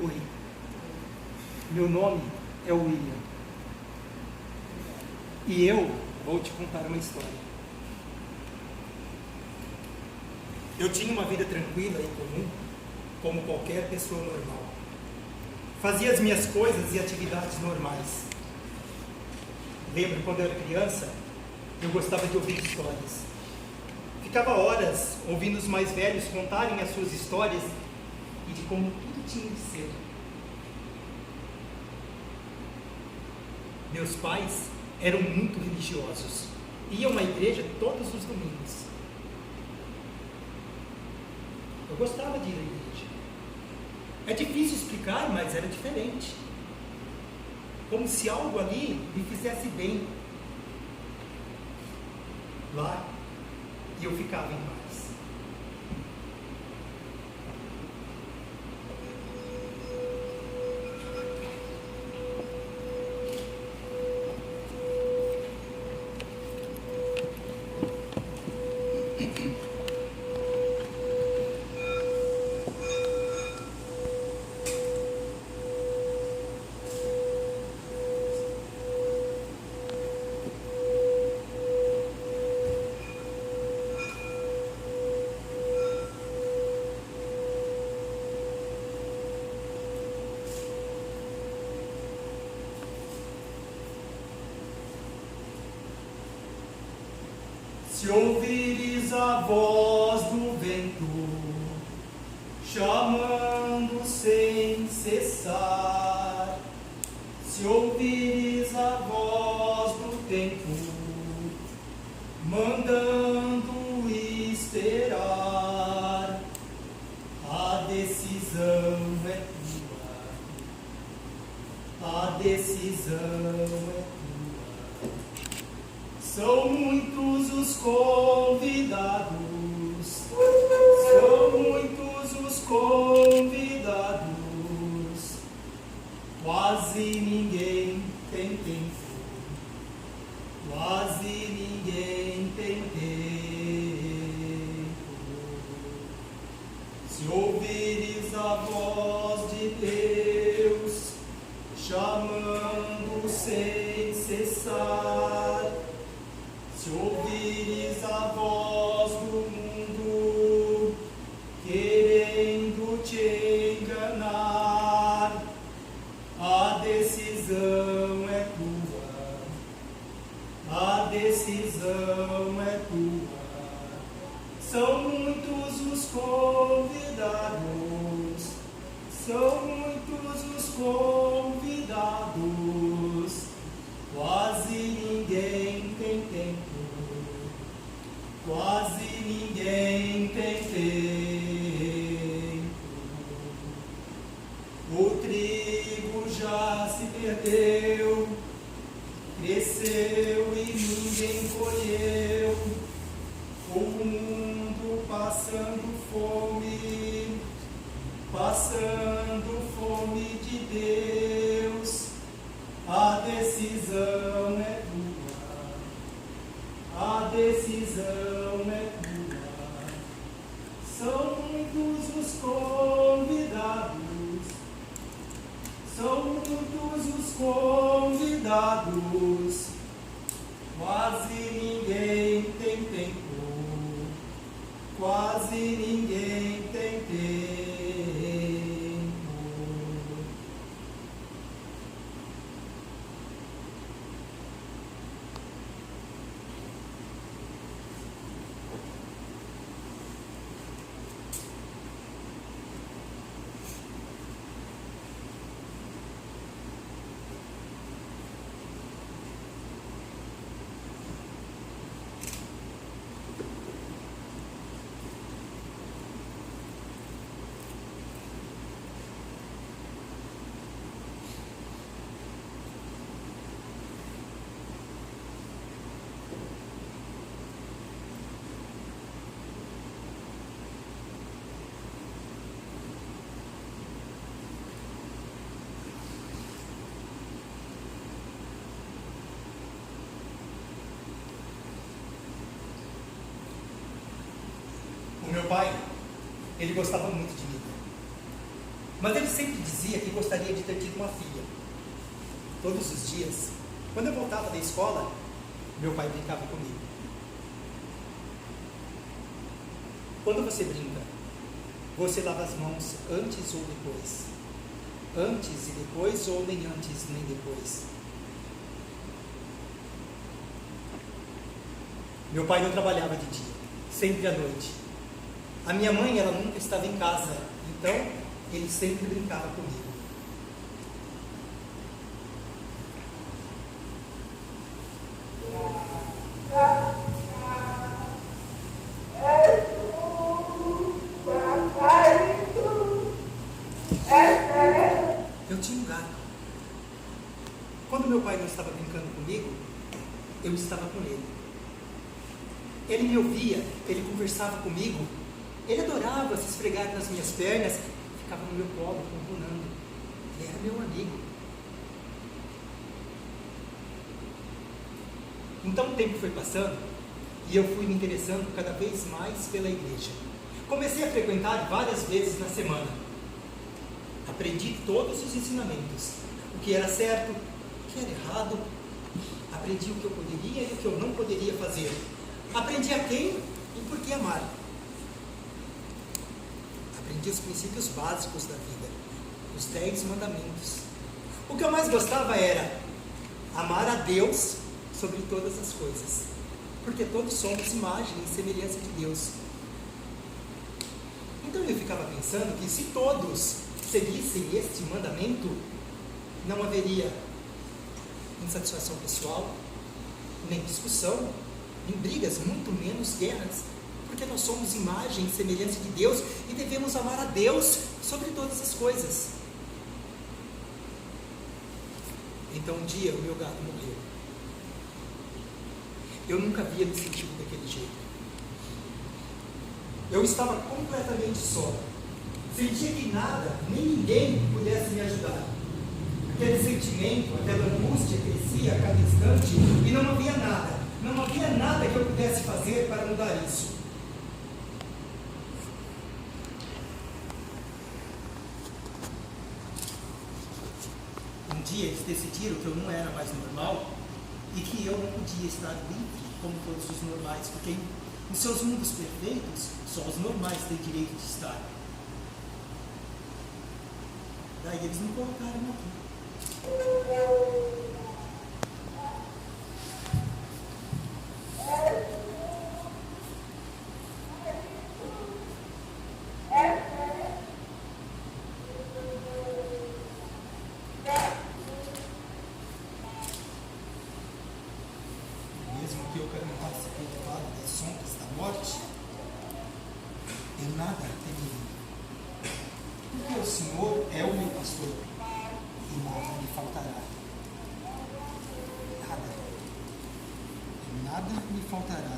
Oi, meu nome é William e eu vou te contar uma história. Eu tinha uma vida tranquila e comum, como qualquer pessoa normal. Fazia as minhas coisas e atividades normais. Lembro quando eu era criança, eu gostava de ouvir histórias. Ficava horas ouvindo os mais velhos contarem as suas histórias e de como tudo tinha de ser. Meus pais eram muito religiosos. Iam à igreja todos os domingos. Eu gostava de ir à igreja. É difícil explicar, mas era diferente. Como se algo ali me fizesse bem. Lá, eu ficava em paz. Se ouvires a voz do vento, chamando sem cessar, se ouvires a voz do tempo, mandando esperar, a decisão é tua, a decisão é tua. São muitos os convidados, são muitos os convidados, quase ninguém tem tempo, quase ninguém tem tempo. Se ouvires a voz de Deus, chamando sem cessar, se ouvires a voz do mundo, querendo te enganar, a decisão é tua, a decisão é tua. São muitos os convidados, são muitos os convidados, quase ninguém tem tempo, quase ninguém tem tempo. O trigo já se perdeu, cresceu e ninguém colheu. O mundo passando fome, passando fome de Deus. A decisão é tua, a decisão é tua. São muitos os convidados, são muitos os convidados, quase ninguém tem tempo, quase ninguém tem tempo. O meu pai, ele gostava muito de mim. Mas ele sempre dizia que gostaria de ter tido uma filha. Todos os dias, quando eu voltava da escola, meu pai brincava comigo. Quando você brinca, você lava as mãos antes ou depois? Antes e depois, ou nem antes nem depois? Meu pai não trabalhava de dia, sempre à noite. A minha mãe, ela nunca estava em casa, então ele sempre brincava comigo. Eu tinha um gato. Quando meu pai não estava brincando comigo, eu estava com ele. Ele me ouvia, ele conversava comigo, ele adorava se esfregar nas minhas pernas, ficava no meu colo, ronronando. Ele era meu amigo. Então o tempo foi passando e eu fui me interessando cada vez mais pela igreja. Comecei a frequentar várias vezes na semana. Aprendi todos os ensinamentos, o que era certo, o que era errado. Aprendi o que eu poderia e o que eu não poderia fazer. Aprendi a quem e por que amar. Aprendi os princípios básicos da vida, os 10 mandamentos. O que eu mais gostava era amar a Deus sobre todas as coisas, porque todos somos imagem e semelhança de Deus. Então eu ficava pensando que se todos seguissem este mandamento, não haveria insatisfação pessoal, nem discussão, nem brigas, muito menos guerras, porque nós somos imagem e semelhança de Deus e devemos amar a Deus sobre todas as coisas. Então um dia o meu gato morreu. Eu nunca havia me sentido daquele jeito. Eu estava completamente só. Sentia que nada, nem ninguém pudesse me ajudar. Aquele sentimento, aquela angústia crescia a cada instante e não havia nada. Não havia nada que eu pudesse fazer para mudar isso. Um dia eles decidiram que eu não era mais normal e que eu não podia estar livre como todos os normais, porque em seus mundos perfeitos, só os normais têm direito de estar. Daí eles me colocaram aqui. Mesmo que eu caminhasse pelo vale das sombras da morte, eu nada temerei. Porque o Senhor é o meu pastor e nada me faltará. Nada me faltará.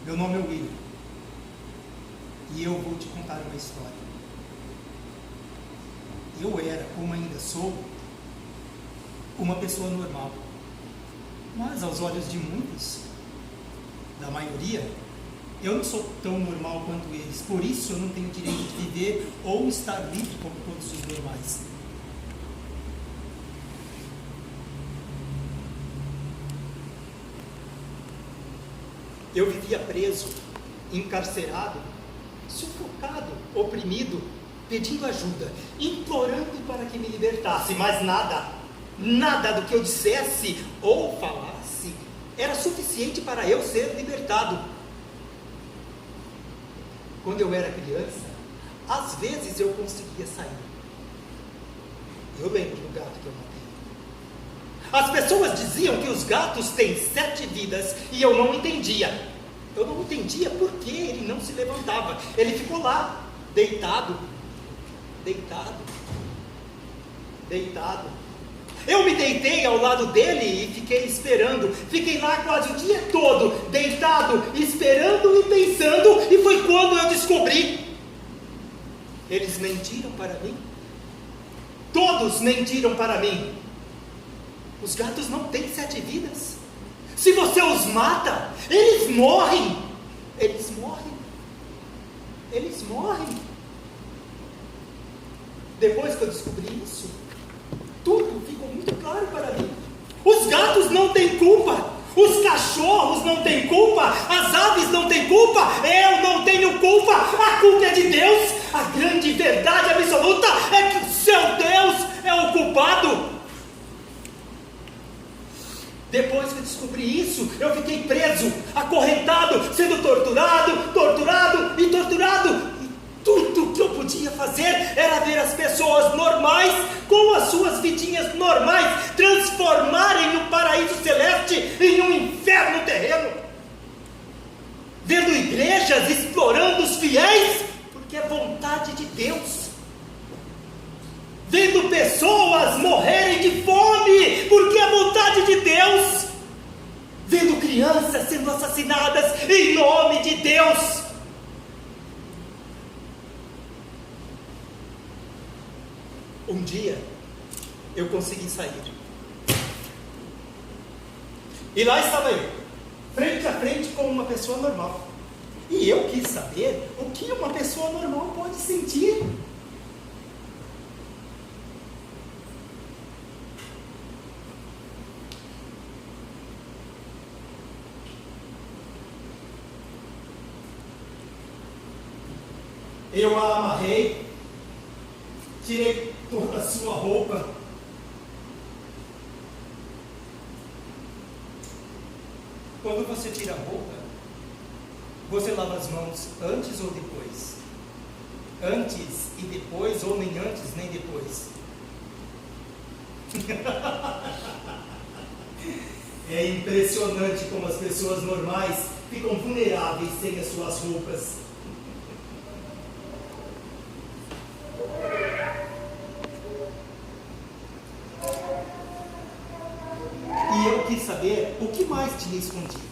Meu nome é William e eu vou te contar uma história. Eu era, como ainda sou, uma pessoa normal. Mas aos olhos de muitos, da maioria, eu não sou tão normal quanto eles. Por isso eu não tenho direito de viver ou estar livre como todos os normais. Eu vivia preso, encarcerado, sufocado, oprimido, pedindo ajuda, implorando para que me libertasse, mas nada do que eu dissesse ou falasse era suficiente para eu ser libertado. Quando eu era criança, às vezes eu conseguia sair. Eu lembro do gato que eu matei. As pessoas diziam que os gatos têm 7 vidas e eu não entendia. Eu não entendia por que ele não se levantava. Ele ficou lá, deitado. Eu me deitei ao lado dele e fiquei esperando. Fiquei lá quase o dia todo, deitado, esperando e pensando. E foi quando eu descobri. Eles mentiram para mim. Todos mentiram para mim. Os gatos não têm 7 vidas. Se você os mata, eles morrem. Eles morrem. Eles morrem. Depois que eu descobri isso, tudo ficou muito claro para mim. Os gatos não têm culpa. Os cachorros não têm culpa. As aves não têm culpa. Eu não tenho culpa. A culpa é de Deus. A grande verdade absoluta é que o seu Deus é o culpado. Depois que eu descobri isso, eu fiquei preso, acorrentado, sendo torturado. E tudo que eu podia fazer era ver as pessoas normais, com as suas vidinhas normais, transformarem o paraíso celeste em um inferno terreno. Vendo igrejas explorando os fiéis, porque é vontade de Deus. Vendo pessoas morrerem de fome, porque é vontade de Deus. Vendo crianças sendo assassinadas em nome de Deus. Um dia, eu consegui sair. E lá estava eu, frente a frente com uma pessoa normal. E eu quis saber o que uma pessoa normal pode sentir. Eu a amarrei, tirei toda a sua roupa. Quando você tira a roupa, você lava as mãos antes ou depois? Antes e depois, ou nem antes nem depois? É impressionante como as pessoas normais ficam vulneráveis sem as suas roupas. E eu quis saber o que mais tinha escondido.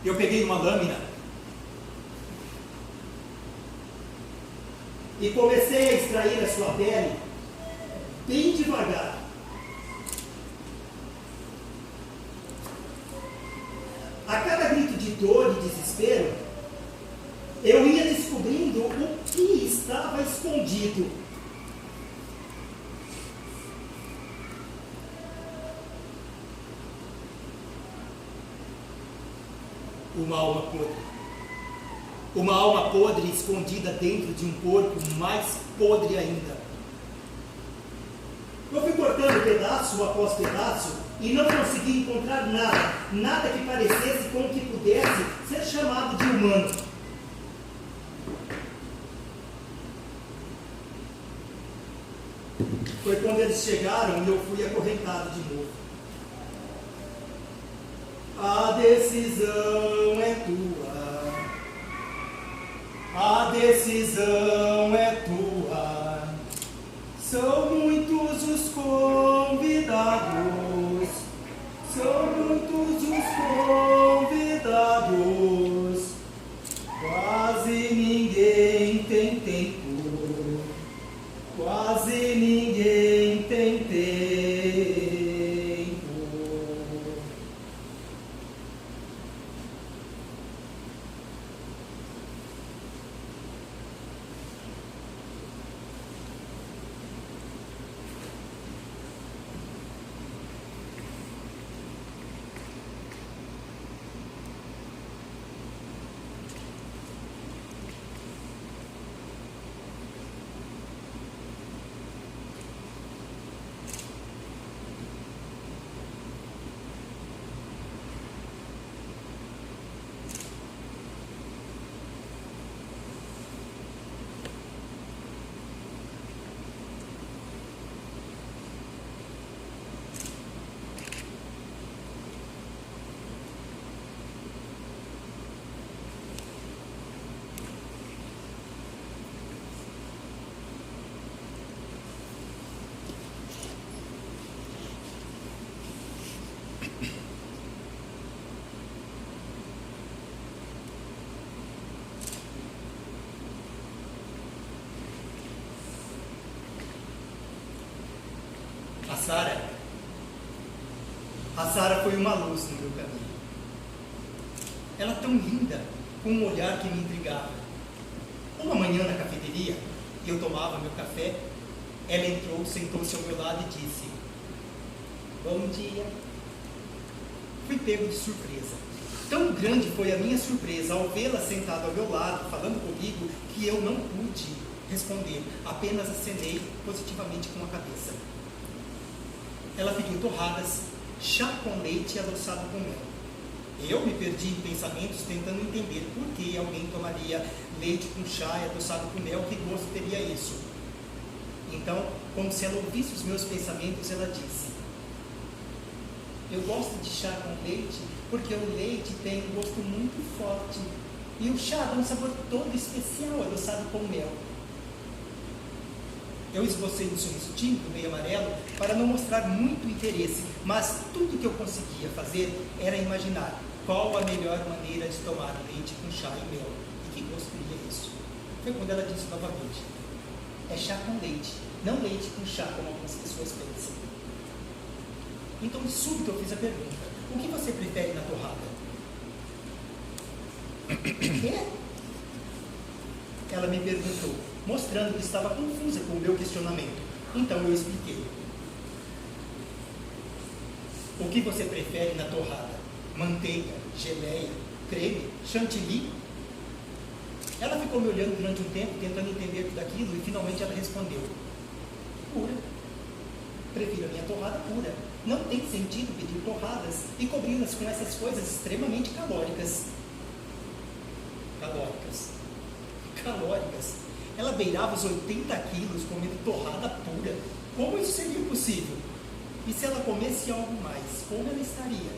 Eu peguei uma lâmina e comecei a extrair a sua pele bem devagar. A cada grito de dor e desespero, eu ia descobrindo o que estava escondido. Uma alma podre. Uma alma podre escondida dentro de um corpo mais podre ainda. Eu fui cortando pedaço após pedaço e não consegui encontrar nada que parecesse com o que pudesse ser chamado de humano. Foi quando eles chegaram e eu fui acorrentado de novo. A decisão é tua. A decisão é tua. São muitos os convidados. São muitos os convidados. Quase ninguém tem tempo. Quase ninguém tem tempo. A Sara foi uma luz no meu caminho. Ela tão linda, com um olhar que me intrigava. Uma manhã na cafeteria, eu tomava meu café, ela entrou, sentou-se ao meu lado e disse: bom dia. Fui pego de surpresa. Tão grande foi a minha surpresa ao vê-la sentada ao meu lado, falando comigo, que eu não pude responder, apenas acenei positivamente com a cabeça. Ela pediu torradas, chá com leite e adoçado com mel. Eu me perdi em pensamentos tentando entender por que alguém tomaria leite com chá e adoçado com mel, que gosto teria isso. Então, como se ela ouvisse os meus pensamentos, ela disse: eu gosto de chá com leite porque o leite tem um gosto muito forte e o chá dá um sabor todo especial adoçado com mel. Eu esbocei um sorriso tímido, meio amarelo, para não mostrar muito interesse, mas tudo que eu conseguia fazer era imaginar qual a melhor maneira de tomar leite com chá e mel, e que gosto teria isso. Foi quando ela disse novamente: é chá com leite, não leite com chá, como algumas pessoas pensam. Então, de súbito, eu fiz a pergunta: o que você prefere na torrada? Quê? Ela me perguntou, mostrando que estava confusa com o meu questionamento. Então eu expliquei: o que você prefere na torrada? Manteiga, geleia, creme, chantilly? Ela ficou me olhando durante um tempo, tentando entender tudo aquilo, e finalmente ela respondeu: pura. Prefiro a minha torrada pura. Não tem sentido pedir torradas e cobri-las com essas coisas extremamente calóricas. Calóricas. Ela beirava os 80 quilos comendo torrada pura. Como isso seria possível? E se ela comesse algo mais, como ela estaria?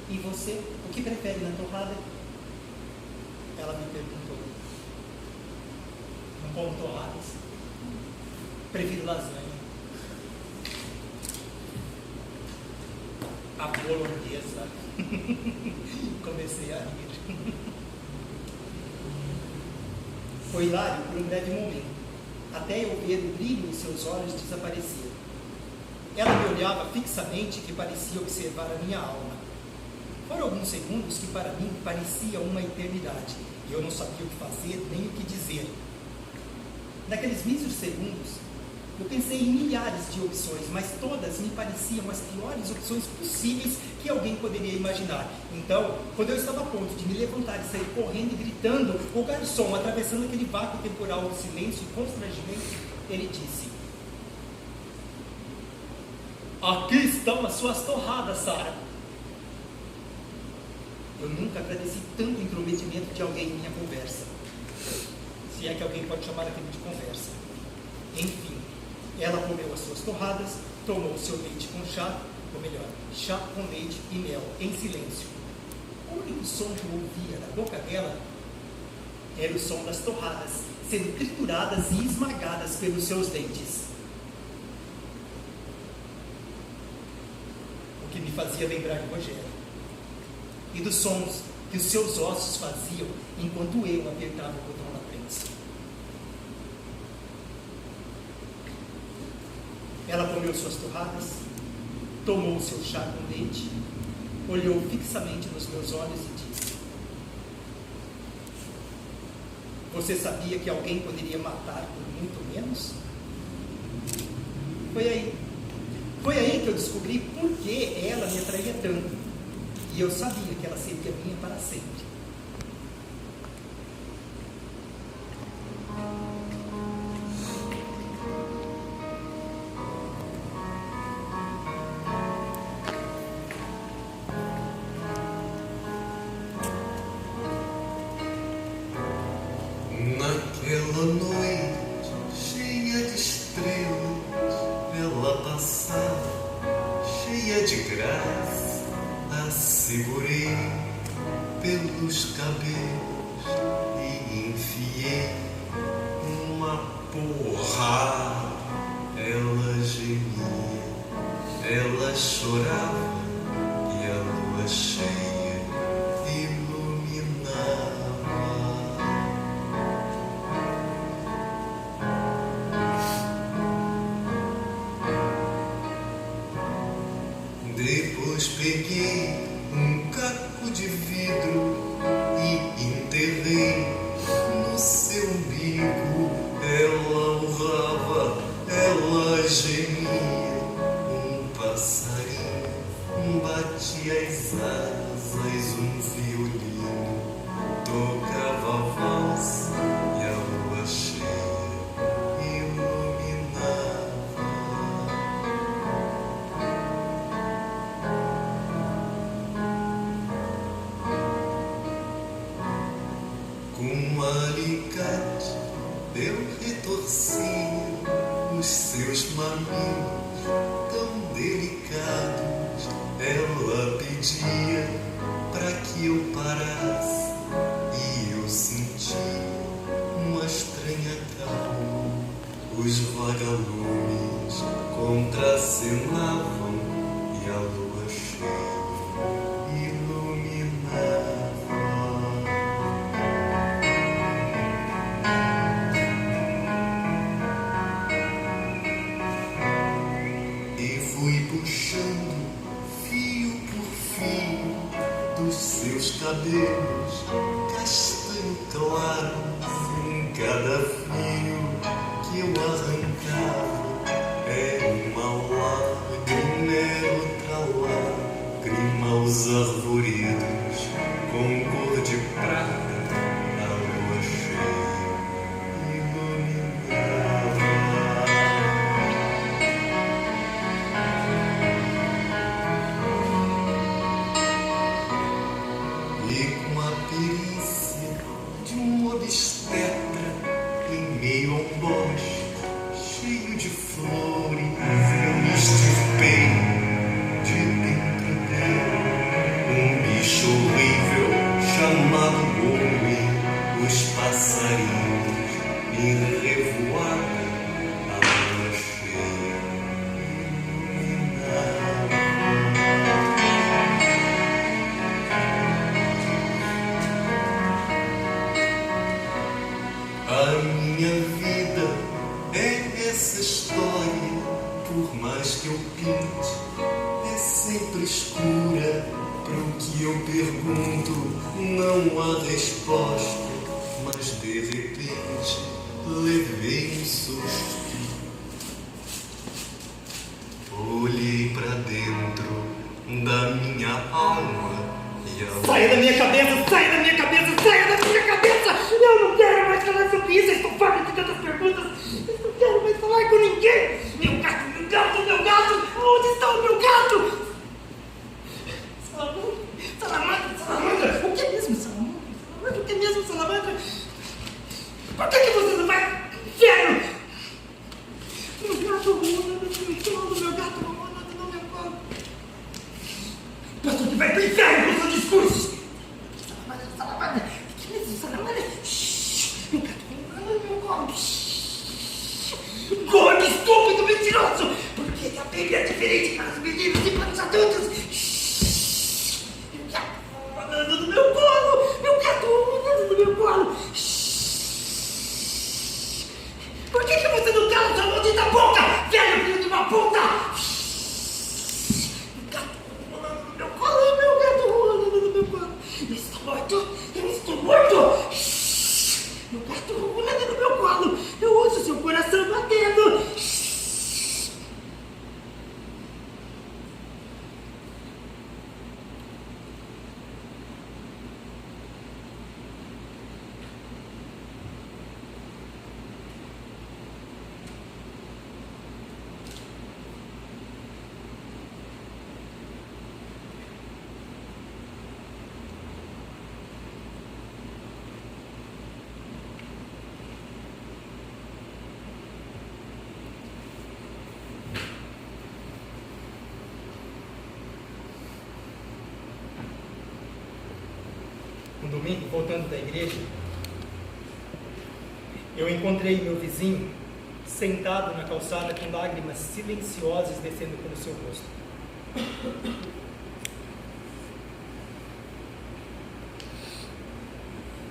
E você, o que prefere na torrada? Ela me perguntou. Não como torradas. Prefiro lasanha. A bolonhesa. Comecei a rir. Foi hilário por um breve momento, até eu ver o brilho em seus olhos desaparecer. Ela me olhava fixamente, que parecia observar a minha alma. Foram alguns segundos que para mim parecia uma eternidade, e eu não sabia o que fazer nem o que dizer. Naqueles míseros segundos, eu pensei em milhares de opções, mas todas me pareciam as piores opções possíveis que alguém poderia imaginar. Então, quando eu estava a ponto de me levantar e sair correndo e gritando, o garçom, atravessando aquele vácuo temporal de silêncio e constrangimento, ele disse: aqui estão as suas torradas, Sara. Eu nunca agradeci tanto o intrometimento de alguém em minha conversa. Se é que alguém pode chamar aquilo de conversa. Enfim. Ela comeu as suas torradas, tomou o seu leite com chá, ou melhor, chá com leite e mel, em silêncio. O único som que eu ouvia da boca dela era o som das torradas, sendo trituradas e esmagadas pelos seus dentes. O que me fazia lembrar de Rogério. E dos sons que os seus ossos faziam enquanto eu apertava o botão da prensa. Ela comeu suas torradas, tomou seu chá com leite, olhou fixamente nos meus olhos e disse: você sabia que alguém poderia matar por muito menos? Foi aí que eu descobri por que ela me atraía tanto. E eu sabia que ela seria minha para sempre. Naquela noite cheia de estrelas, ela passava cheia de graça, a segurei pelos cabelos e enfiei uma porrada. Ela gemia, ela chorava e a lua cheia iluminava. Depois peguei um caco de vidro e enterrei no seu umbigo. Ela urrava, ela gemia. Um passarinho batia as asas, um violino tocava a valsa e a lua cheia iluminava. Com um alicate eu retorcia os seus mamilos tão delicados. Ela pedia para que eu parasse e eu sentia uma estranha calma. Os vagalumes contracenavam e a lua cheia iluminava. E fui puxando fio por fio dos seus cabelos castanho claro. Em cada fio que eu arrancava era uma lágrima, era outra lágrima. Os arvoredos com cor de prata, a lua cheia iluminava. E com a perícia de um obstetra, em meio a um bosque cheio de flores, eu me extirpei de dentro dele um bicho horrível chamado homem. Os passarinhos me revoaram, a lua cheia iluminava. A minha vida é essa história, por mais que eu pinte, é sempre escura. Pro que eu pergunto não há resposta, mas de repente levei um susto. Olhei pra dentro da minha alma e a Saia da minha cabeça, saia da minha cabeça, saia da minha cabeça! Eu não quero mais falar sobre isso, eu estou farto de tantas perguntas. Eu não quero mais falar com ninguém. Meu gato, meu gato, meu gato! Onde está o meu gato? Salamandra, salamandra! O que é mesmo, salamandra? Salamandra, o que é mesmo, salamandra? Por que você não vai? Inferno! Meu gato rolando no meu colo, meu gato rolando no meu colo. Pastor que vai pro inferno com seu discurso! Salamandra, salamandra! O que é mesmo, salamandra? Meu gato rolando no meu colo! Gordo, estúpido, mentiroso! Porque a Bíblia é diferente para os meninos e para os adultos! Meu gato rolando no meu colo! Meu gato rolando no meu colo! Por que você não cala sua maldita boca, velho filho de uma puta? Meu gato rolando no meu colo, meu gato rolando no meu colo. Eu estou morto, eu estou morto. Meu gato rolando no meu colo. Eu ouço seu coração batendo. Um domingo, voltando da igreja, eu encontrei meu vizinho sentado na calçada com lágrimas silenciosas descendo pelo seu rosto.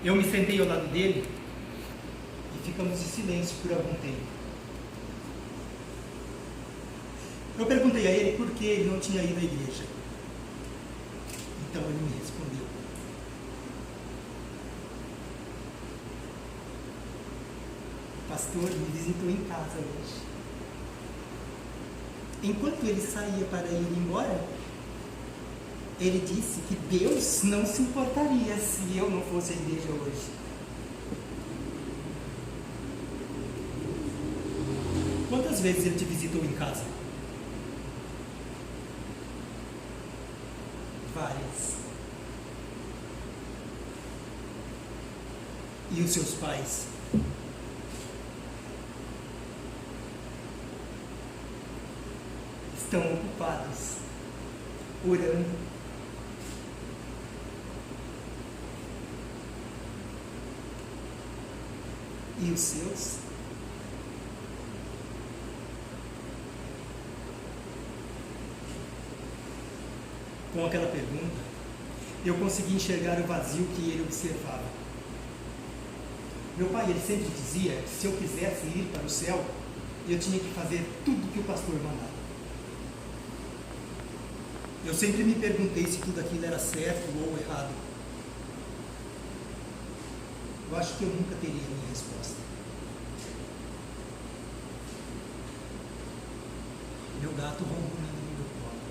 Eu me sentei ao lado dele e ficamos em silêncio por algum tempo. Eu perguntei a ele por que ele não tinha ido à igreja. Então ele me respondeu: o pastor me visitou em casa hoje. Enquanto ele saía para ir embora, ele disse que Deus não se importaria se eu não fosse à igreja hoje. Quantas vezes ele te visitou em casa? Várias. E os seus pais? Estão ocupados, orando. E os seus? Com aquela pergunta, eu consegui enxergar o vazio que ele observava. Meu pai, ele sempre dizia que se eu quisesse ir para o céu, eu tinha que fazer tudo que o pastor mandava. Eu sempre me perguntei se tudo aquilo era certo ou errado. Eu acho que eu nunca teria a minha resposta. Meu gato ronronando no meu colo.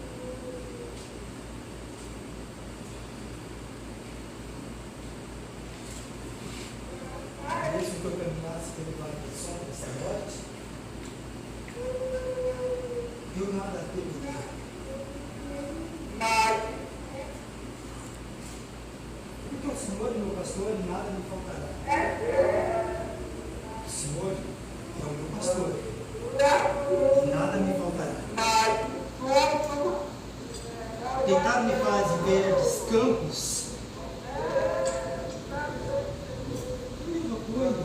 Mesmo que eu caminhasse pelo vale do sol dessa morte, eu nada temeria. Porque o Senhor, meu pastor, nada me faltará. O Senhor é o meu pastor, nada me faltará. Deitar-me faz verdes campos, eu cuido,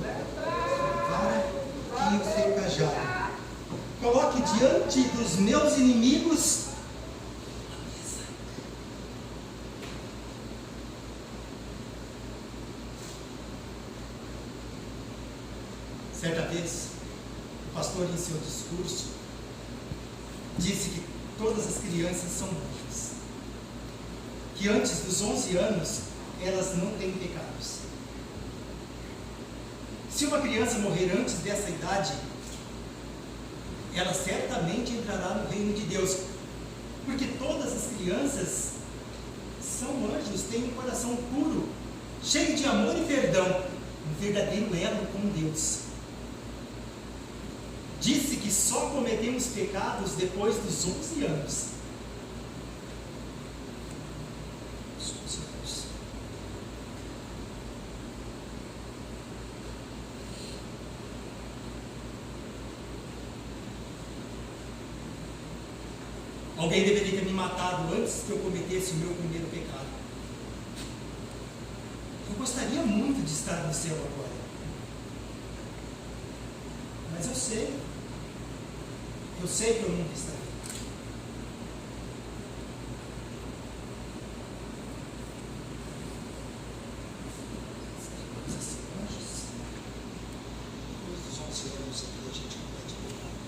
vara e o seu cajado. Coloque diante dos meus inimigos certa vez, o pastor em seu discurso disse que todas as crianças são anjos, que antes dos 11 anos elas não têm pecados. Se uma criança morrer antes dessa idade, ela certamente entrará no reino de Deus, porque todas as crianças são anjos, têm um coração puro, cheio de amor e perdão, um verdadeiro elo com Deus. Disse que só cometemos pecados depois dos 11 anos. Os 11 anos. Alguém deveria ter me matado antes que eu cometesse o meu primeiro pecado. Eu gostaria muito de estar no céu agora. Mas eu sei que eu nunca estarei. Depois dos 11 anos a gente comete pecado.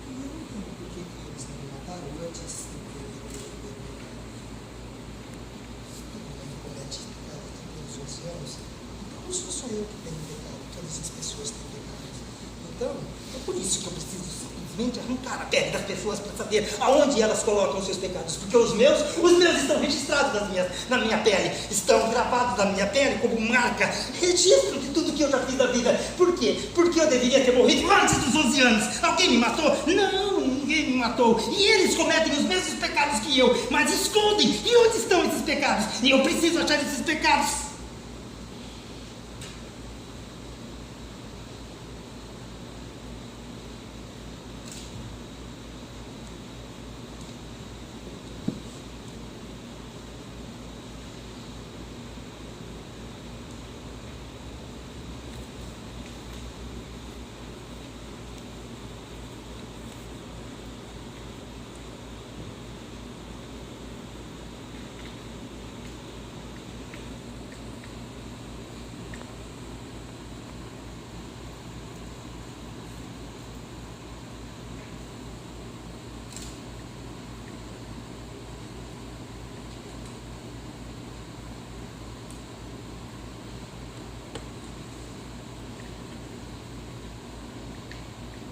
E eu não entendo por que eles não me mataram antes do que eu cometi pecado. Todo mundo comete pecado depois dos 11 anos. Então não sou só eu que tenho pecado, todas as pessoas têm pecado. Então, é por isso que eu preciso simplesmente arrancar a pele das pessoas para saber aonde elas colocam os seus pecados. Porque os meus estão registrados na minha pele, estão gravados na minha pele como marca, registro de tudo que eu já fiz da vida. Por quê? Porque eu deveria ter morrido antes dos 11 anos. Alguém me matou? Não, ninguém me matou. E eles cometem os mesmos pecados que eu, mas escondem. E onde estão esses pecados? E eu preciso achar esses pecados.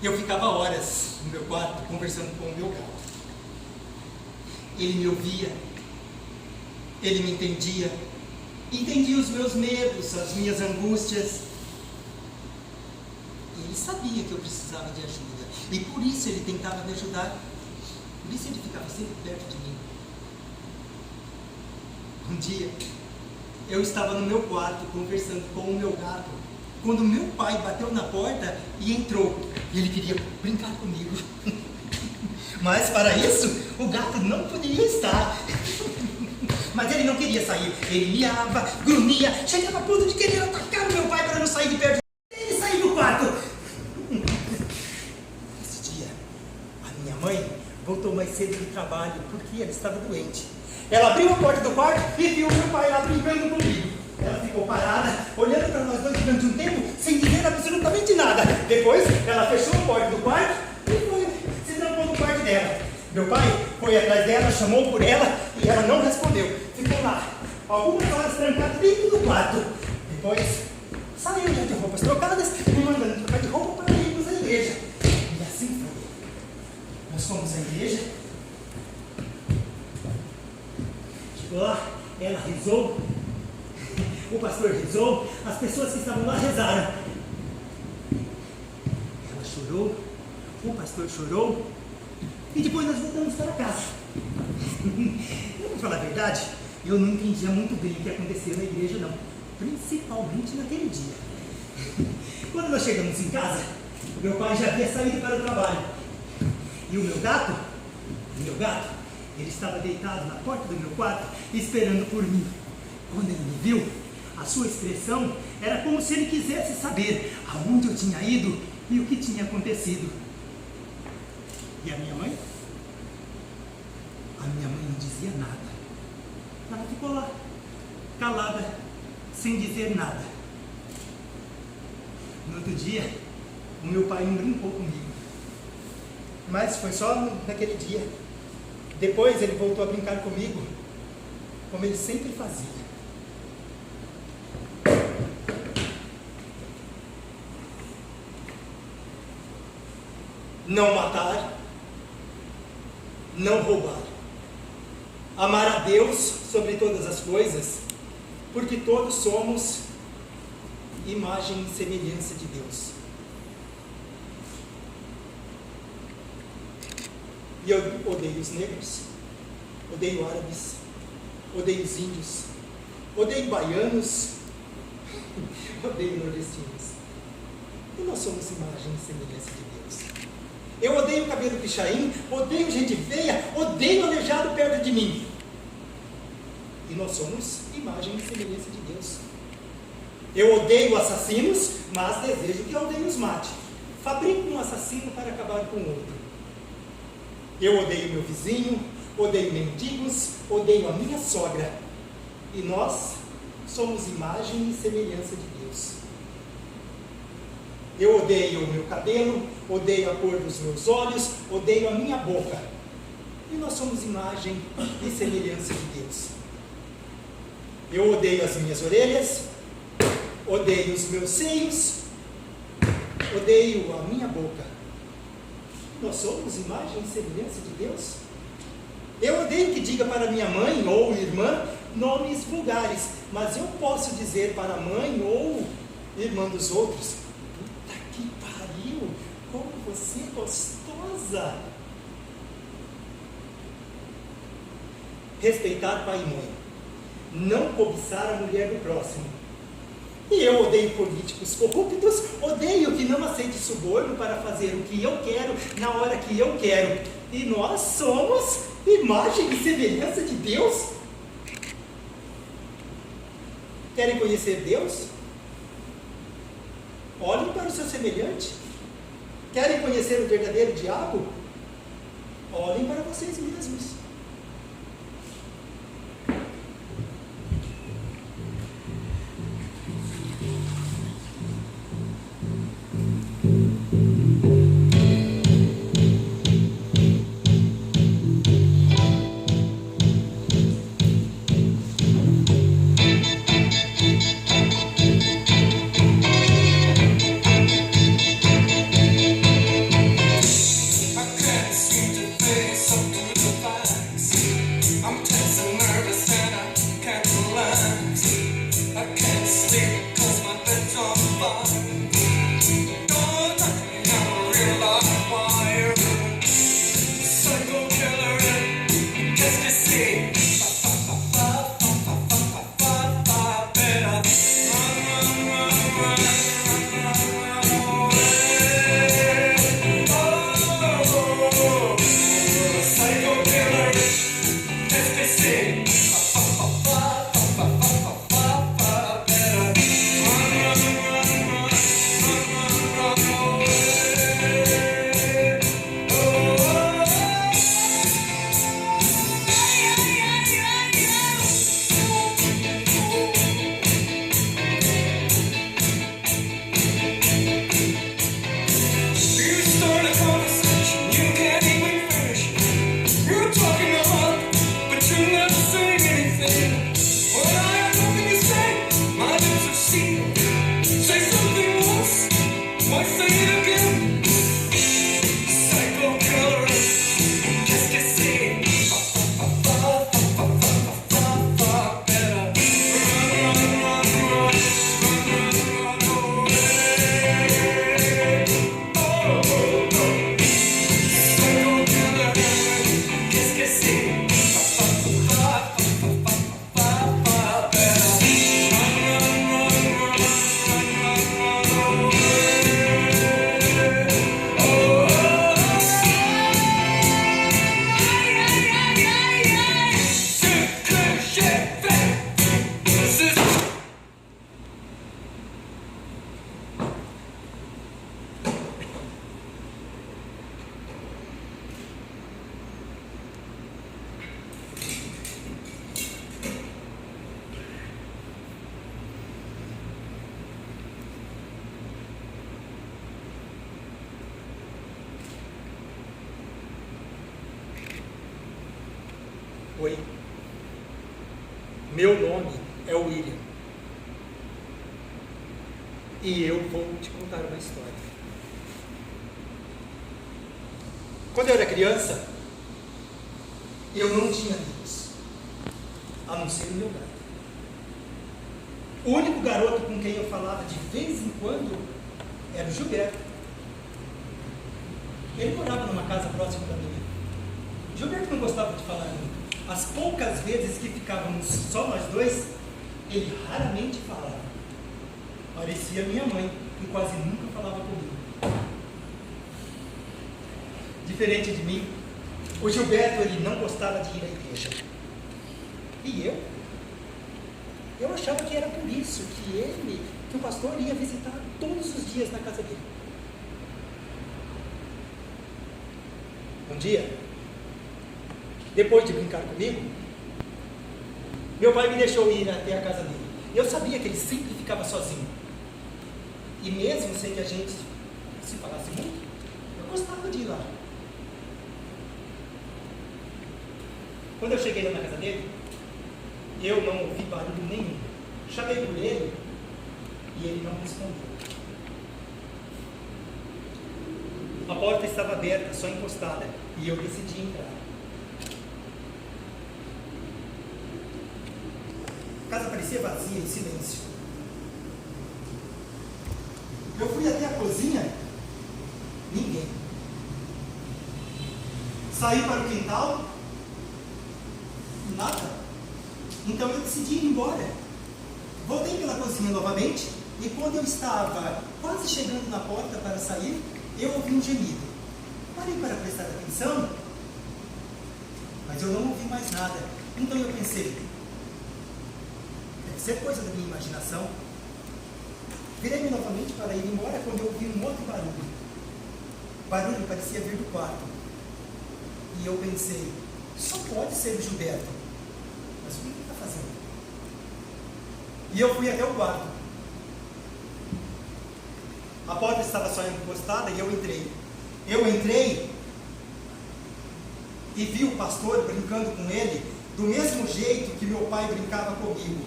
Eu ficava horas no meu quarto conversando com o meu gato. Ele me ouvia, ele me entendia os meus medos, as minhas angústias. E ele sabia que eu precisava de ajuda, e por isso ele tentava me ajudar, por isso ele ficava sempre perto de mim. Um dia, eu estava no meu quarto conversando com o meu gato, quando meu pai bateu na porta e entrou, e ele queria brincar comigo. Mas para isso, o gato não poderia estar. Mas ele não queria sair. Ele miava, grunhia, chegava a ponto de querer atacar o meu pai para não sair de perto. Ele saiu do quarto. Esse dia, a minha mãe voltou mais cedo do trabalho porque ela estava doente. Ela abriu a porta do quarto e viu meu pai lá brincando comigo. Ela ficou parada, olhando para nós dois durante um tempo, sem dizer absolutamente nada. Depois, ela fechou a porta do quarto e foi se trancou no quarto dela. Meu pai foi atrás dela, chamou por ela e ela não respondeu. Ficou lá, algumas horas trancada dentro do quarto. Depois, saiu já de roupas trocadas, me mandando trocar de roupa para irmos à igreja. E assim foi. Nós fomos à igreja. Chegou lá, ela rezou, o pastor rezou, as pessoas que estavam lá rezaram. Ela chorou, o pastor chorou, e depois nós voltamos para casa. Vamos falar a verdade, eu não entendia muito bem o que aconteceu na igreja, não, principalmente naquele dia. Quando nós chegamos em casa, meu pai já havia saído para o trabalho, e o meu gato, ele estava deitado na porta do meu quarto, esperando por mim. Quando ele me viu, a sua expressão era como se ele quisesse saber aonde eu tinha ido e o que tinha acontecido. E a minha mãe? A minha mãe não dizia nada. Ela ficou lá, calada, sem dizer nada. No outro dia, o meu pai não brincou comigo. Mas foi só naquele dia. Depois ele voltou a brincar comigo, como ele sempre fazia. Não matar, não roubar. Amar a Deus sobre todas as coisas, porque todos somos imagem e semelhança de Deus. E eu odeio os negros, odeio árabes, odeio os índios, odeio baianos, odeio nordestinos. E nós somos imagem e semelhança de Deus. Eu odeio cabelo pichain, odeio gente feia, odeio aleijado perto de mim. E nós somos imagem e semelhança de Deus. Eu odeio assassinos, mas desejo que alguém os mate. Fabrico um assassino para acabar com o outro. Eu odeio meu vizinho, odeio mendigos, odeio a minha sogra. E nós somos imagem e semelhança de Deus. Eu odeio o meu cabelo, odeio a cor dos meus olhos, odeio a minha boca. E nós somos imagem e semelhança de Deus. Eu odeio as minhas orelhas, odeio os meus seios, odeio a minha boca. Nós somos imagem e semelhança de Deus. Eu odeio que diga para minha mãe ou irmã nomes vulgares, mas eu posso dizer para a mãe ou irmã dos outros: puta que pariu, como você é gostosa. Respeitar pai e mãe, não cobiçar a mulher do próximo. E eu odeio políticos corruptos, odeio que não aceite suborno para fazer o que eu quero, na hora que eu quero. E nós somos imagem e semelhança de Deus. Querem conhecer Deus? Olhem para o seu semelhante. Querem conhecer o verdadeiro diabo? Olhem para vocês mesmos. Oi, meu nome é William. E eu vou te contar uma história. Quando eu era criança, eu não tinha amigos, a não ser o meu gato. O único garoto com quem eu falava de vez em quando era o Gilberto. Ele morava numa casa próxima da minha. Gilberto não gostava de falar muito. As poucas vezes que ficávamos só nós dois, ele raramente falava. Parecia minha mãe, que quase nunca falava comigo. Diferente de mim, o Gilberto ele não gostava de ir à igreja. E eu achava que era por isso que o pastor ia visitar todos os dias na casa dele. Um dia, depois de brincar comigo, meu pai me deixou ir até a casa dele. Eu sabia que ele sempre ficava sozinho. E mesmo sem que a gente se falasse muito, eu gostava de ir lá. Quando eu cheguei lá na casa dele, eu não ouvi barulho nenhum. Chamei por ele e ele não respondeu. A porta estava aberta, só encostada, e eu decidi entrar. A casa parecia vazia, em silêncio. Eu fui até a cozinha, ninguém. Saí para o quintal, nada. Então eu decidi ir embora. Voltei pela cozinha novamente, e quando eu estava quase chegando na porta para sair, eu ouvi um gemido. Parei para prestar atenção, mas eu não ouvi mais nada. Então eu pensei, deve ser coisa da minha imaginação. Virei-me novamente para ir embora quando eu ouvi um outro barulho. O barulho parecia vir do quarto. E eu pensei, só pode ser o Gilberto. Mas o que ele está fazendo? E eu fui até o quarto. A porta estava só encostada e eu entrei. Eu entrei e vi o pastor brincando com ele do mesmo jeito que meu pai brincava comigo.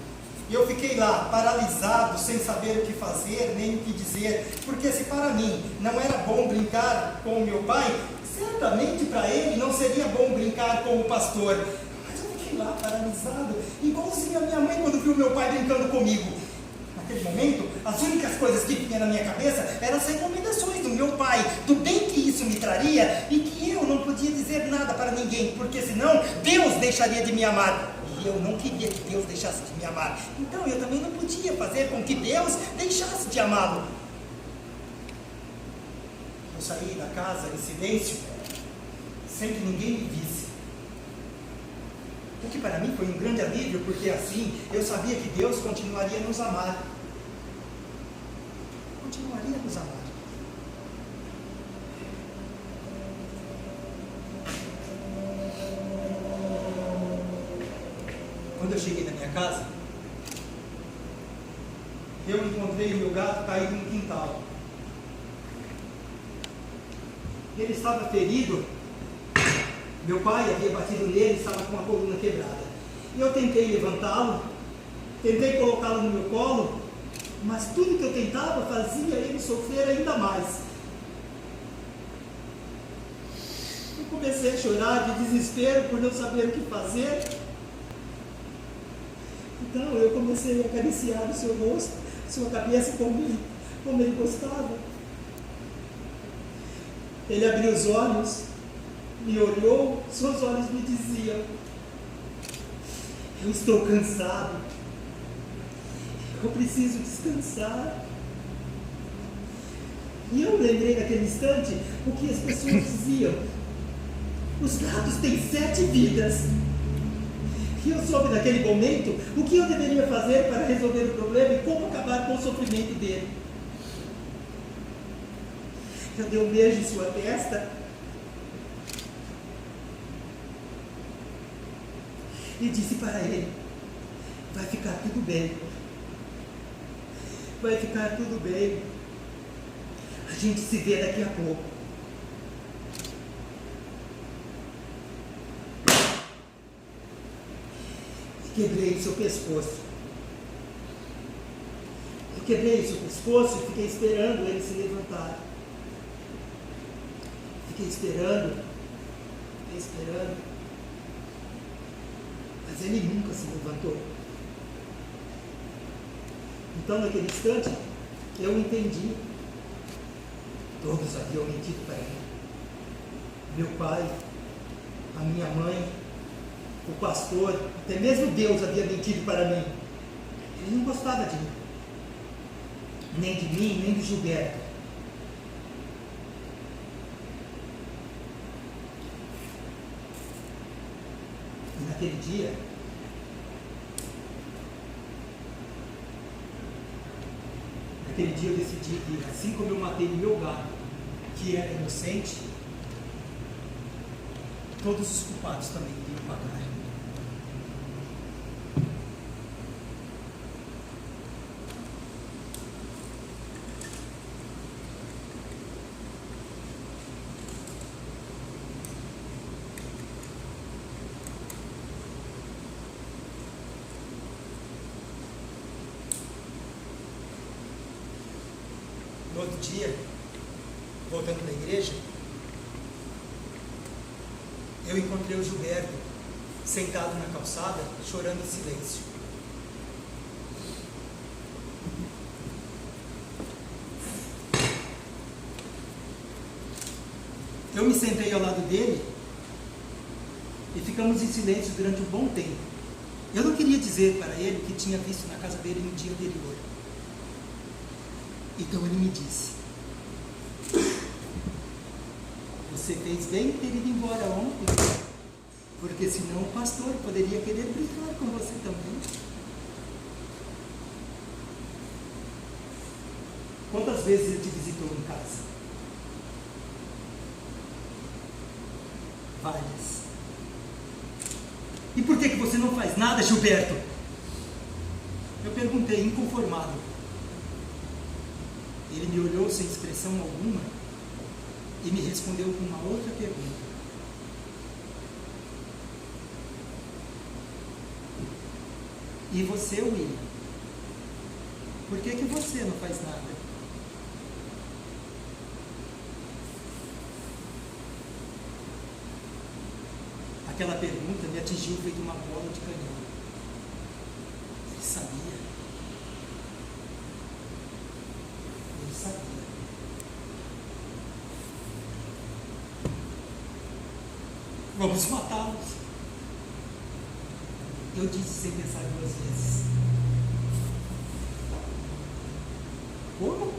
E eu fiquei lá, paralisado, sem saber o que fazer, nem o que dizer, porque se para mim não era bom brincar com o meu pai, certamente para ele não seria bom brincar com o pastor. Mas eu fiquei lá, paralisado, igualzinho a minha mãe quando viu meu pai brincando comigo. Naquele momento, as únicas coisas que vinham na minha cabeça eram as recomendações do meu pai, do bem que isso me traria, e que eu não podia dizer nada para ninguém, porque senão Deus deixaria de me amar. E eu não queria que Deus deixasse de me amar. Então eu também não podia fazer com que Deus deixasse de amá-lo. Eu saí da casa em silêncio, sem que ninguém me visse. O que para mim foi um grande alívio, porque assim eu sabia que Deus continuaria a nos amar. Continuaria a nos amar. Quando eu cheguei na minha casa, eu encontrei o meu gato caído no quintal. Ele estava ferido. Meu pai havia batido nele e estava com a coluna quebrada. E eu tentei levantá-lo, tentei colocá-lo no meu colo, mas tudo que eu tentava fazia ele sofrer ainda mais. Eu comecei a chorar de desespero por não saber o que fazer. Então eu comecei a acariciar o seu rosto, sua cabeça como ele gostava. Ele abriu os olhos, me olhou, seus olhos me diziam: eu estou cansado, eu preciso descansar. E eu lembrei naquele instante o que as pessoas diziam: os gatos têm 7 vidas. E eu soube naquele momento o que eu deveria fazer para resolver o problema e como acabar com o sofrimento dele. Eu dei um beijo em sua testa e disse para ele: vai ficar tudo bem. Vai ficar tudo bem. A gente se vê daqui a pouco. quebrei seu pescoço. Eu quebrei seu pescoço e fiquei esperando ele se levantar. Fiquei esperando. Mas ele nunca se levantou. Então, naquele instante, eu entendi. Todos haviam mentido para mim. Meu pai, a minha mãe, o pastor, até mesmo Deus havia mentido para mim. Ele não gostava de mim. Nem de mim, nem de Gilberto. E naquele dia, eu decidi que, assim como eu matei meu gado, que era inocente, todos os culpados também iriam pagar. No outro dia, voltando da igreja, eu encontrei o Gilberto sentado na calçada, chorando em silêncio. Eu me sentei ao lado dele e ficamos em silêncio durante um bom tempo. Eu não queria dizer para ele o que tinha visto na casa dele no dia anterior. Então ele me disse: você fez bem em ter ido embora ontem, porque senão o pastor poderia querer brincar com você também. Quantas vezes ele te visitou em casa? Várias. E por que você não faz nada, Gilberto? Eu perguntei, inconformado. Ele me olhou sem expressão alguma e me respondeu com uma outra pergunta. E você, William? Por que você não faz nada? Aquela pergunta me atingiu feito uma bola de canhão. Ele sabia. Vamos matá-los. Eu disse sem pensar duas vezes. Como?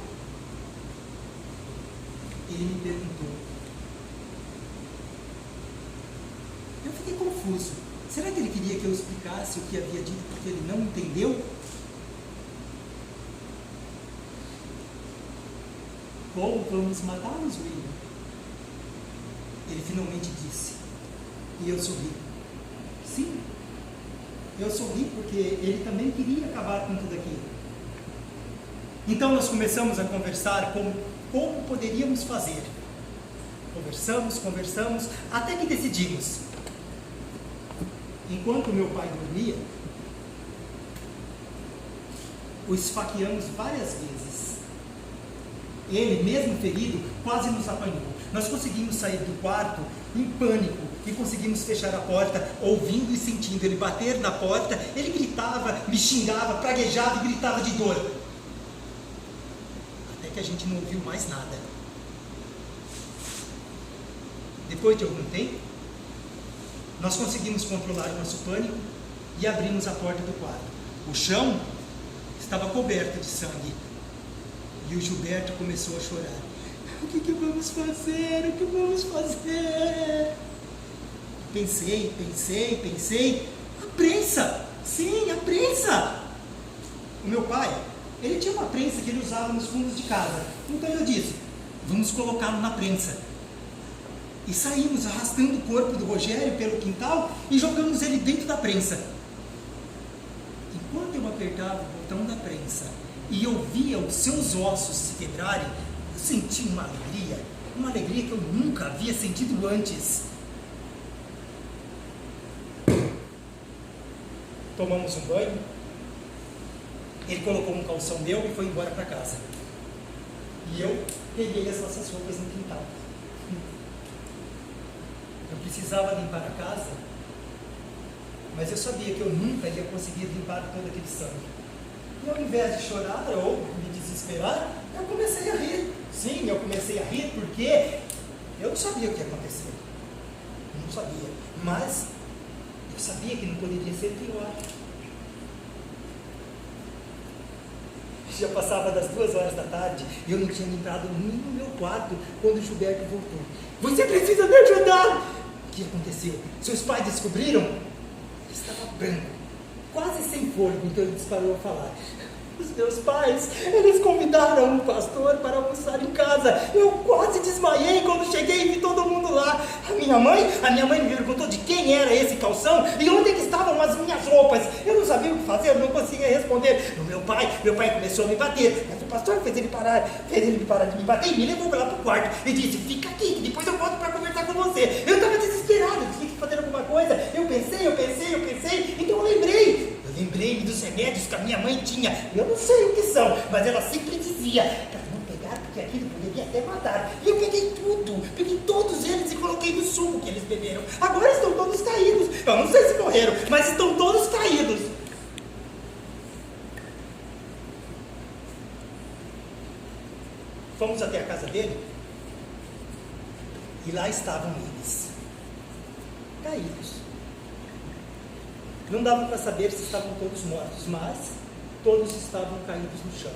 Ele me perguntou. Eu fiquei confuso. Será que ele queria que eu explicasse o que havia dito porque ele não entendeu? Como vamos matá-los, William? Ele finalmente disse. E eu sorri. Sim, eu sorri porque ele também queria acabar com tudo aquilo. Então nós começamos a conversar como poderíamos fazer. Conversamos, até que decidimos. Enquanto meu pai dormia, o esfaqueamos várias vezes. Ele, mesmo ferido, quase nos apanhou. Nós conseguimos sair do quarto em pânico e conseguimos fechar a porta, ouvindo e sentindo ele bater na porta. Ele gritava, me xingava, praguejava e gritava de dor. Até que a gente não ouviu mais nada. Depois de algum tempo, nós conseguimos controlar o nosso pânico e abrimos a porta do quarto. O chão estava coberto de sangue e o Gilberto começou a chorar. O que vamos fazer? O que vamos fazer? Pensei. A prensa! Sim, a prensa! O meu pai, ele tinha uma prensa que ele usava nos fundos de casa. Então eu disse, vamos colocá-lo na prensa. E saímos arrastando o corpo do Rogério pelo quintal e jogamos ele dentro da prensa. Enquanto eu apertava o botão da prensa e eu via os seus ossos se quebrarem, eu senti uma alegria que eu nunca havia sentido antes. tomamos um banho, ele colocou um calção meu e foi embora para casa. E eu peguei as nossas roupas no quintal. Eu precisava limpar a casa, mas eu sabia que eu nunca ia conseguir limpar todo aquele sangue. E ao invés de chorar ou me desesperar, eu comecei a rir. Sim, eu comecei a rir porque eu não sabia o que ia acontecer. Eu não sabia. Mas eu sabia que não poderia ser pior. Já passava das 2 horas da tarde e eu não tinha entrado nem no meu quarto quando o Gilberto voltou. Você precisa me ajudar! O que aconteceu? Seus pais descobriram? Ele estava branco, quase sem fôlego, então ele disparou a falar. Os meus pais, eles convidaram um pastor para almoçar em casa. Eu quase desmaiei quando cheguei e vi todo mundo lá. A minha mãe me perguntou de quem era esse calção e onde é que estavam as minhas roupas. Eu não sabia o que fazer, eu não conseguia responder. Meu pai começou a me bater, mas o pastor fez ele parar de me bater e me levou lá para o quarto e disse, fica aqui, que depois eu volto para conversar com você. Eu estava desesperado, tinha que fazer alguma coisa. Eu pensei, então eu lembrei-me dos remédios que a minha mãe tinha. Eu não sei o que são, mas ela sempre dizia para não pegar, porque aquilo poderia até matar. E eu peguei todos eles e coloquei no suco que eles beberam. Agora estão todos caídos. Eu não sei se morreram, mas estão todos caídos. Fomos até a casa dele e lá estavam eles, caídos. Não dava para saber se estavam todos mortos, mas todos estavam caídos no chão.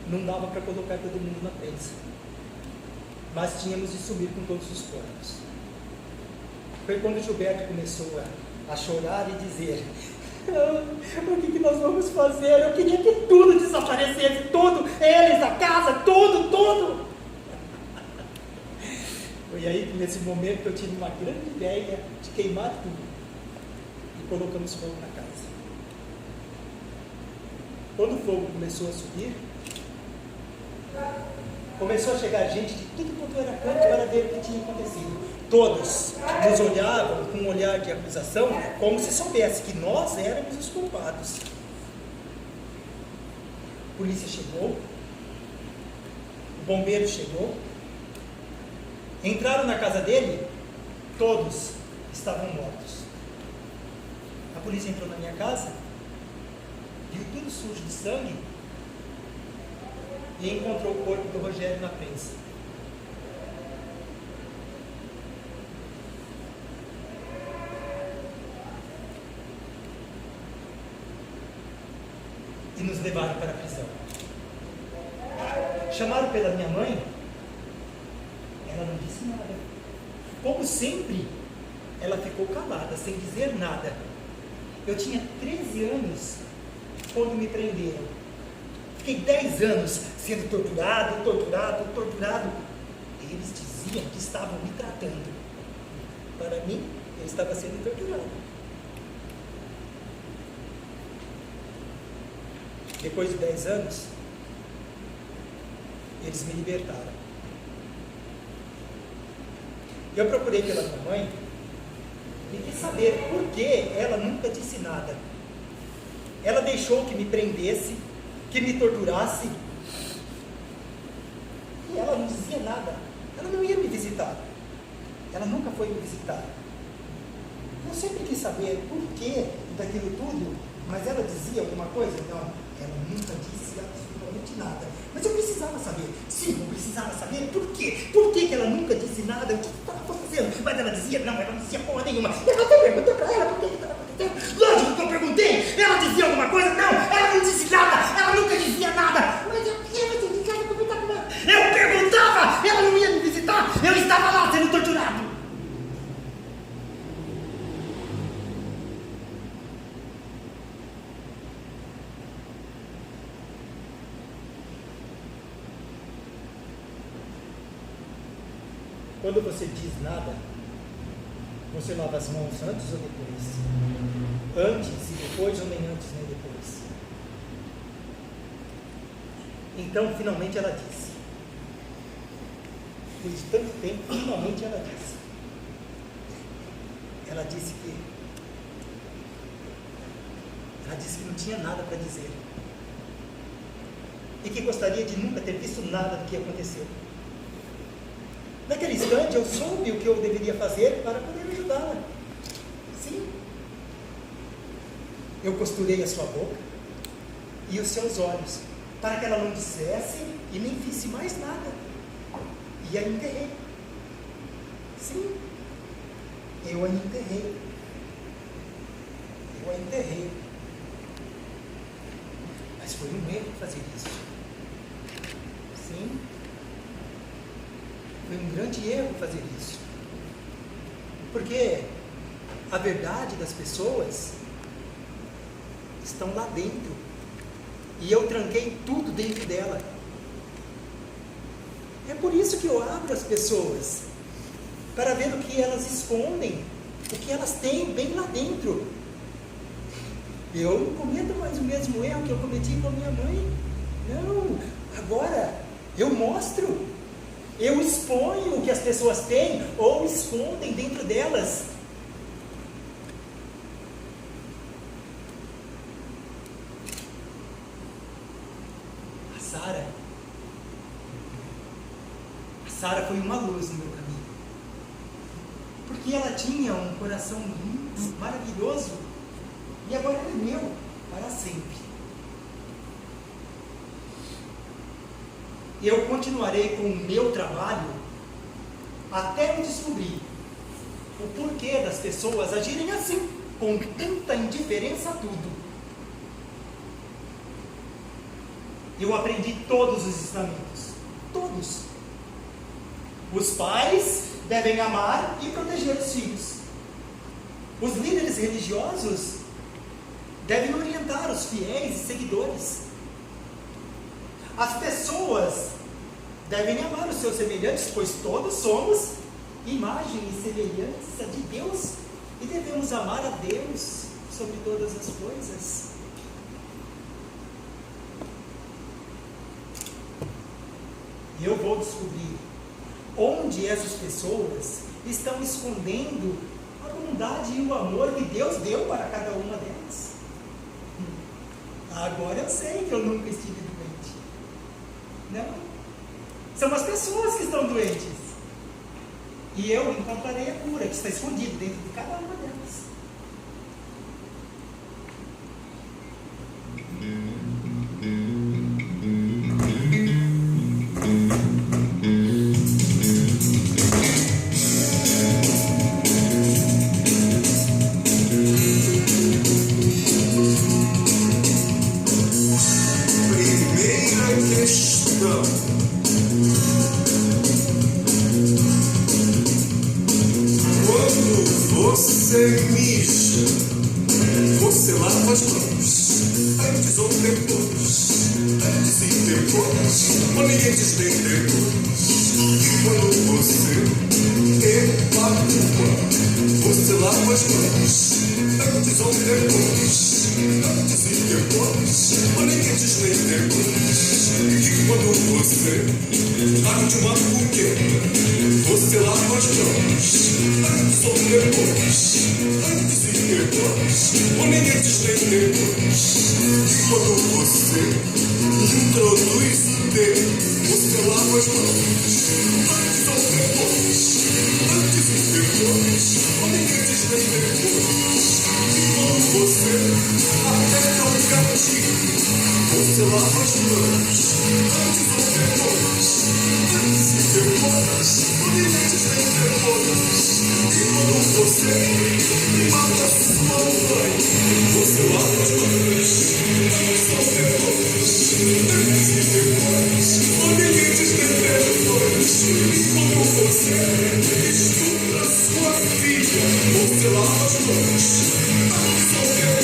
Não dava para colocar todo mundo na prensa, mas tínhamos de subir com todos os corpos. Foi quando o Gilberto começou a chorar e dizer, o que nós vamos fazer? Eu queria que tudo desaparecesse, tudo, eles, a casa, tudo. Foi aí que nesse momento eu tive uma grande ideia de queimar tudo. E colocamos fogo na casa. Quando o fogo começou a subir, começou a chegar gente de tudo quanto era canto para ver o que tinha acontecido. Todos nos olhavam com um olhar de acusação, como se soubesse que nós éramos os culpados. A polícia chegou, o bombeiro chegou, entraram na casa dele, todos estavam mortos. A polícia entrou na minha casa, viu tudo sujo de sangue e encontrou o corpo do Rogério na prensa. E nos levaram para a prisão. Chamaram pela minha mãe, ela não disse nada. Como sempre, ela ficou calada, sem dizer nada. Eu tinha 13 anos quando me prenderam. Fiquei 10 anos sendo torturado. Eles diziam que estavam me tratando. Para mim, eu estava sendo torturado. Depois de 10 anos, eles me libertaram. Eu procurei pela minha mãe e quis saber por que ela nunca disse nada. Ela deixou que me prendesse, que me torturasse, e ela não dizia nada. Ela não ia me visitar. Ela nunca foi me visitar. Eu sempre quis saber por que daquilo tudo, mas ela dizia alguma coisa? Não. Ela nunca disse absolutamente nada. Mas eu precisava saber. Sim, eu precisava saber por quê. Por que ela nunca disse nada? O que estava acontecendo? Mas ela dizia, não, ela não dizia porra nenhuma. Eu até perguntei para ela por que estava acontecendo. Lógico que eu perguntei. Ela dizia alguma coisa? Não, ela não disse nada. Ela nunca dizia nada. Mas eu queria comentar com ela. Eu perguntava, ela não ia me visitar. Eu estava lá sendo torturado. Quando você diz nada, você lava as mãos antes ou depois? Antes e depois, ou nem antes nem depois? Então, finalmente ela disse. Depois de tanto tempo, finalmente ela disse. ela disse que não tinha nada para dizer. E que gostaria de nunca ter visto nada do que aconteceu. Naquele instante eu soube o que eu deveria fazer para poder ajudá-la. Sim. Eu costurei a sua boca e os seus olhos, para que ela não dissesse e nem visse mais nada. E a enterrei. Sim. Eu a enterrei. Mas foi um erro fazer isso. Sim. Foi um grande erro fazer isso. Porque a verdade das pessoas estão lá dentro. E eu tranquei tudo dentro dela. É por isso que eu abro as pessoas, para ver o que elas escondem, o que elas têm bem lá dentro. Eu não cometo mais o mesmo erro que eu cometi com a minha mãe. Não, agora eu mostro, eu exponho o que as pessoas têm ou escondem dentro delas. A Sara foi uma luz no meu caminho, porque ela tinha um coração lindo, maravilhoso, e agora é meu para sempre. Eu continuarei com o meu trabalho até eu descobrir o porquê das pessoas agirem assim, com tanta indiferença a tudo. Eu aprendi todos os ensinamentos, todos. Os pais devem amar e proteger os filhos. Os líderes religiosos devem orientar os fiéis e seguidores. As pessoas devem amar os seus semelhantes, pois todos somos imagem e semelhança de Deus e devemos amar a Deus sobre todas as coisas. Eu vou descobrir onde essas pessoas estão escondendo a bondade e o amor que Deus deu para cada uma delas. Agora eu sei que eu nunca estive doente. Não. São as pessoas que estão doentes. E eu encontrarei a cura que está escondida dentro de cada uma delas. Você lava as mãos, antes ou depois, antes e depois, ou ninguém diz nem depois. E quando você evacua, você lava as mãos, antes ou depois, antes e depois, ou ninguém diz nem depois. E quando você arde uma fogueira, você lava as mãos, antes ou depois, antes e depois, ou ninguém diz nem depois. E quando você introduz o dedo, você lava as mãos, antes ou depois, antes e depois, ou ninguém diz nem depois. E quando você aperta o gatilho, você lava as mãos, antes ou depois, antes e depois, ou ninguém diz nem depois. E quando você mata sua mãe, você lava as mãos, antes ou depois, antes e depois, ou ninguém diz nem depois. E quando você estupra sua filha, você lava as mãos, antes ou depois.